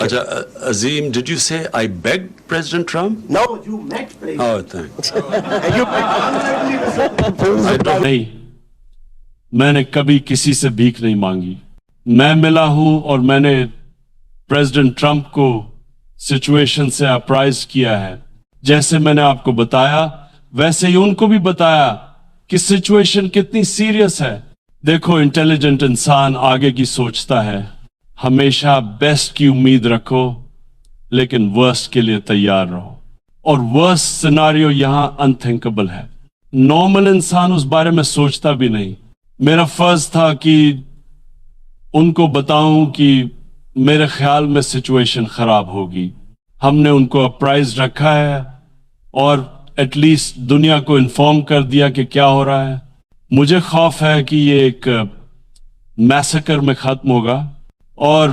Azim, did you say I begged President Trump? No, you met President. Oh, thanks. You नहीं, मैंने कभी किसी से भीख नहीं मांगी। मैं मिला हूं और मैंने प्रेसिडेंट ट्रंप को सिचुएशन से अप्राइज किया है। जैसे मैंने आपको बताया वैसे ही उनको भी बताया कि सिचुएशन कितनी सीरियस है। देखो, इंटेलिजेंट इंसान आगे की सोचता है। हमेशा बेस्ट की उम्मीद रखो, लेकिन वर्स्ट के लिए तैयार रहो। और वर्स्ट सिनारियो यहां अनथिंकेबल है। नॉर्मल इंसान उस बारे में सोचता भी नहीं। मेरा फर्ज था कि उनको बताऊं कि मेरे ख्याल में सिचुएशन खराब होगी। हमने उनको अप्राइज रखा है और एटलीस्ट दुनिया को इन्फॉर्म कर दिया कि क्या हो रहा है। मुझे खौफ है कि ये एक मैसेकर में खत्म होगा, और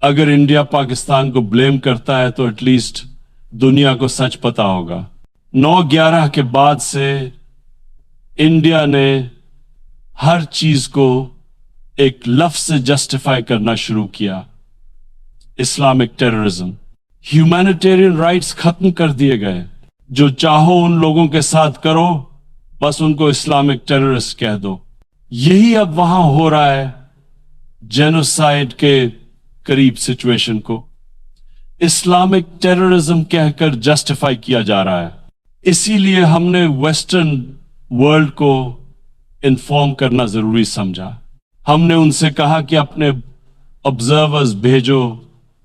अगर इंडिया पाकिस्तान को ब्लेम करता है तो एटलीस्ट दुनिया को सच पता होगा। 9/11 के बाद से इंडिया ने हर चीज को एक लफ्ज से जस्टिफाई करना शुरू किया। इस्लामिक टेररिज्म, ह्यूमैनिटेरियन राइट्स खत्म कर दिए गए। जो चाहो उन लोगों के साथ करो, बस उनको इस्लामिक टेररिस्ट कह दो। यही अब वहां हो रहा है, जेनोसाइड के करीब सिचुएशन को इस्लामिक टेररिज्म कहकर जस्टिफाई किया जा रहा है। इसीलिए हमने वेस्टर्न वर्ल्ड को इन्फॉर्म करना जरूरी समझा। हमने उनसे कहा कि अपने ऑब्जर्वर्स भेजो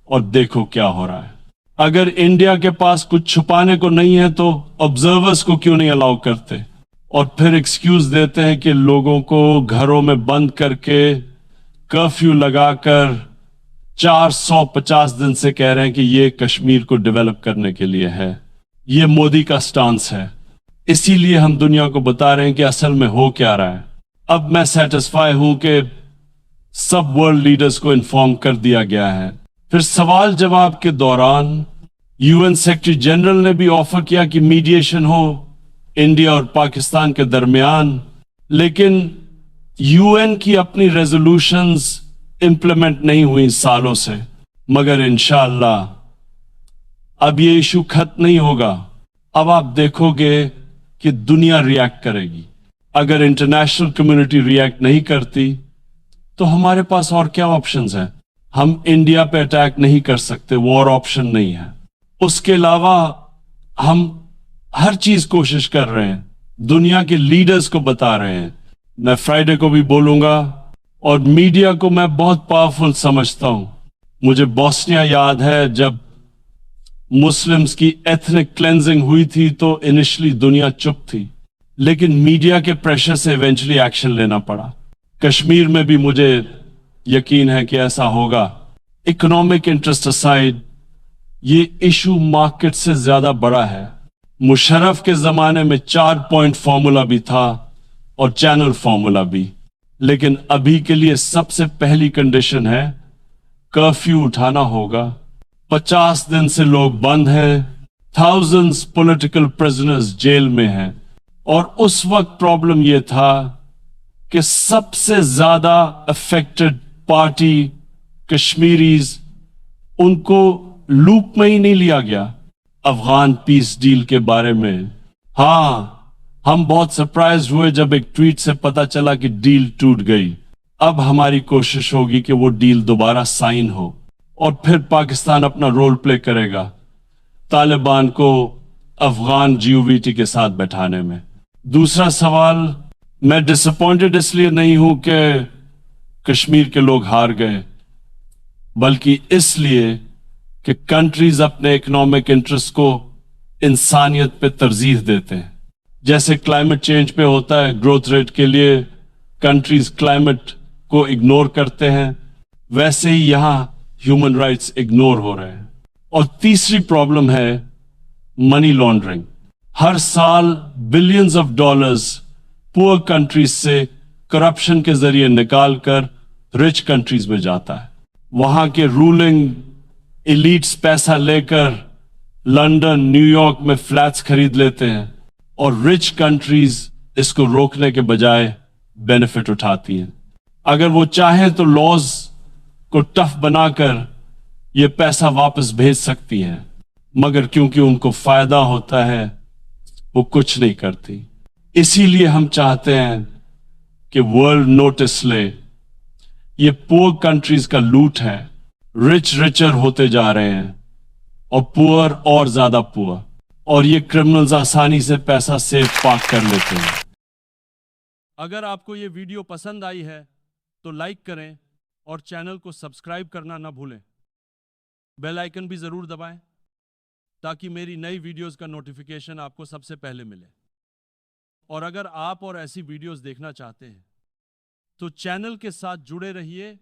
और देखो क्या हो रहा है। अगर इंडिया के पास कुछ छुपाने को नहीं है तो ऑब्जर्वर्स को क्यों नहीं अलाउ करते, और फिर एक्सक्यूज देते हैं कि लोगों को घरों में बंद करके कर्फ्यू लगाकर 450 दिन से कह रहे हैं कि ये कश्मीर को डेवलप करने के लिए है। ये मोदी का स्टांस है। इसीलिए हम दुनिया को बता रहे हैं कि असल में हो क्या रहा है। अब मैं सेटिस्फाई हूं कि सब वर्ल्ड लीडर्स को इन्फॉर्म कर दिया गया है। फिर सवाल जवाब के दौरान यूएन सेक्रेटरी जनरल ने भी ऑफर किया कि मीडिएशन हो इंडिया और पाकिस्तान के दरमियान, लेकिन यूएन की अपनी रेजोल्यूशंस इंप्लीमेंट नहीं हुई सालों से। मगर इंशाअल्लाह अब ये इशू खत्म नहीं होगा। अब आप देखोगे कि दुनिया रिएक्ट करेगी। अगर इंटरनेशनल कम्युनिटी रिएक्ट नहीं करती तो हमारे पास और क्या ऑप्शंस हैं। हम इंडिया पे अटैक नहीं कर सकते, वॉर ऑप्शन नहीं है। उसके अलावा हम हर चीज कोशिश कर रहे हैं, दुनिया के लीडर्स को बता रहे हैं। मैं फ्राइडे को भी बोलूंगा, और मीडिया को मैं बहुत पावरफुल समझता हूं। मुझे बोस्निया याद है, जब मुस्लिम्स की एथनिक क्लेंजिंग हुई थी तो इनिशियली दुनिया चुप थी, लेकिन मीडिया के प्रेशर से इवेंचुअली एक्शन लेना पड़ा। कश्मीर में भी मुझे यकीन है कि ऐसा होगा। इकोनॉमिक इंटरेस्ट असाइड, ये इशू मार्केट से ज्यादा बड़ा है। मुशर्रफ के जमाने में 4 पॉइंट फॉर्मूला भी था और चैनल फॉर्मूला भी, लेकिन अभी के लिए सबसे पहली कंडीशन है कर्फ्यू उठाना होगा। 50 दिन से लोग बंद हैं, थाउजेंड्स पॉलिटिकल प्रिजनर्स जेल में हैं, और उस वक्त प्रॉब्लम यह था कि सबसे ज्यादा अफेक्टेड पार्टी कश्मीरीज, उनको लूप में ही नहीं लिया गया। अफगान पीस डील के बारे में हम बहुत सरप्राइज हुए जब एक ट्वीट से पता चला कि डील टूट गई। अब हमारी कोशिश होगी कि वो डील दोबारा साइन हो, और फिर पाकिस्तान अपना रोल प्ले करेगा तालिबान को अफगान जीओवीटी के साथ बैठाने में। दूसरा सवाल, मैं डिसअपॉइंटेड इसलिए नहीं हूं कि कश्मीर के लोग हार गए, बल्कि इसलिए कि कंट्रीज अपने इकोनॉमिक इंटरेस्ट को इंसानियत पे तरजीह देते हैं। जैसे क्लाइमेट चेंज पे होता है, ग्रोथ रेट के लिए कंट्रीज क्लाइमेट को इग्नोर करते हैं, वैसे ही यहां ह्यूमन राइट्स इग्नोर हो रहे हैं। और तीसरी प्रॉब्लम है मनी लॉन्ड्रिंग। हर साल billions of dollars poor countries से करप्शन के जरिए निकालकर रिच कंट्रीज में जाता है। वहां के रूलिंग एलीट्स पैसा लेकर लंदन, न्यूयॉर्क में फ्लैट्स खरीद लेते हैं, और रिच कंट्रीज इसको रोकने के बजाय बेनिफिट उठाती हैं। अगर वो चाहे तो लॉज को टफ बनाकर ये पैसा वापस भेज सकती हैं, मगर क्योंकि उनको फायदा होता है वो कुछ नहीं करती। इसीलिए हम चाहते हैं कि वर्ल्ड नोटिस ले। ये पुअर कंट्रीज का लूट है। रिच रिचर होते जा रहे हैं और पुअर और ज्यादा पुअर, और ये क्रिमिनल्स आसानी से पैसा सेफ पार्क कर लेते हैं। अगर आपको ये वीडियो पसंद आई है तो लाइक करें और चैनल को सब्सक्राइब करना ना भूलें। बेल आइकन भी जरूर दबाएं ताकि मेरी नई वीडियोस का नोटिफिकेशन आपको सबसे पहले मिले। और अगर आप और ऐसी वीडियोस देखना चाहते हैं तो चैनल के साथ जुड़े रहिए